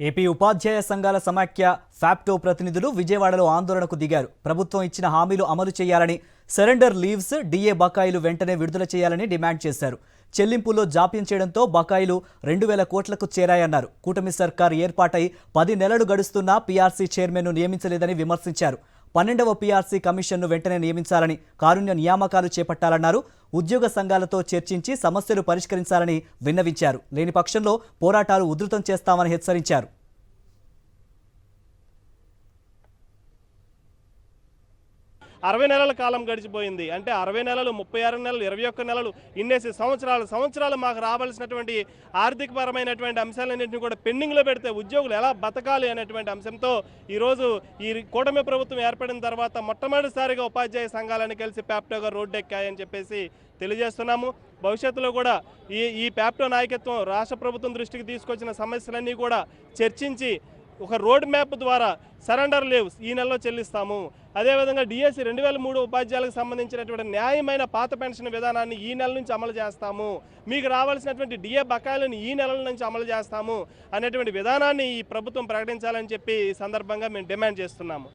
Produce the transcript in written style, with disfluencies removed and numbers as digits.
AP ఉపాధ్యాయ సంఘాల సమాఖ్య ఫ్యాప్టో ప్రతినిధులు విజయవాడలో ఆందోళనకు దిగారు. ప్రభుత్వం ఇచ్చిన హామీలు అమలు చేయాలని, సరెండర్ లీవ్స్, డిఏ బకాయిలు వెంటనే విడుదల చేయాలని డిమాండ్ చేశారు. చెల్లింపుల్లో జాప్యం చేయడంతో బకాయిలు 2,000 కోట్లకు చేరాయన్నారు. కూటమి సర్కార్ ఏర్పాటై 10 నెలలు గడుస్తున్నా పీఆర్సీ చైర్మన్ను నియమించలేదని విమర్శించారు. 12వ పీఆర్సీ కమిషన్ను వెంటనే నియమించాలని, కారుణ్య నియామకాలు చేపట్టాలన్నారు. ఉద్యోగ సంఘాలతో చర్చించి సమస్యలు పరిష్కరించాలని విన్నవించారు. లేని పక్షంలో పోరాటాలు ఉధృతం చేస్తామని హెచ్చరించారు. 60 నెలల కాలం గడిచిపోయింది. అంటే 60 నెలలు, 36 నెలలు, 21 నెలలు, ఇన్నేసి సంవత్సరాలు మాకు రావాల్సినటువంటి ఆర్థికపరమైనటువంటి అంశాలన్నింటినీ కూడా పెండింగ్లో పెడితే ఉద్యోగులు ఎలా బతకాలి అనేటువంటి అంశంతో ఈరోజు ఈ కూటమి ప్రభుత్వం ఏర్పడిన తర్వాత మొట్టమొదటిసారిగా ఉపాధ్యాయ సంఘాలను కలిసి ప్యాప్టోగా రోడ్డెక్కాయని చెప్పేసి తెలియజేస్తున్నాము. భవిష్యత్తులో కూడా ఈ ప్యాప్టో నాయకత్వం రాష్ట్ర ప్రభుత్వం దృష్టికి తీసుకొచ్చిన సమస్యలన్నీ కూడా చర్చించి ఒక రోడ్ మ్యాప్ ద్వారా సరెండర్ లీవ్స్ ఈ నెలలో చెల్లిస్తాము. అదేవిధంగా డిఎస్సి 2003 ఉపాధ్యాయులకు సంబంధించినటువంటి న్యాయమైన పాత పెన్షన్ విధానాన్ని ఈ నెల నుంచి అమలు చేస్తాము, మీకు రావాల్సినటువంటి డిఏ బకాయిలను ఈ నెలల నుంచి అమలు చేస్తాము అనేటువంటి విధానాన్ని ఈ ప్రభుత్వం ప్రకటించాలని చెప్పి ఈ సందర్భంగా మేము డిమాండ్ చేస్తున్నాము.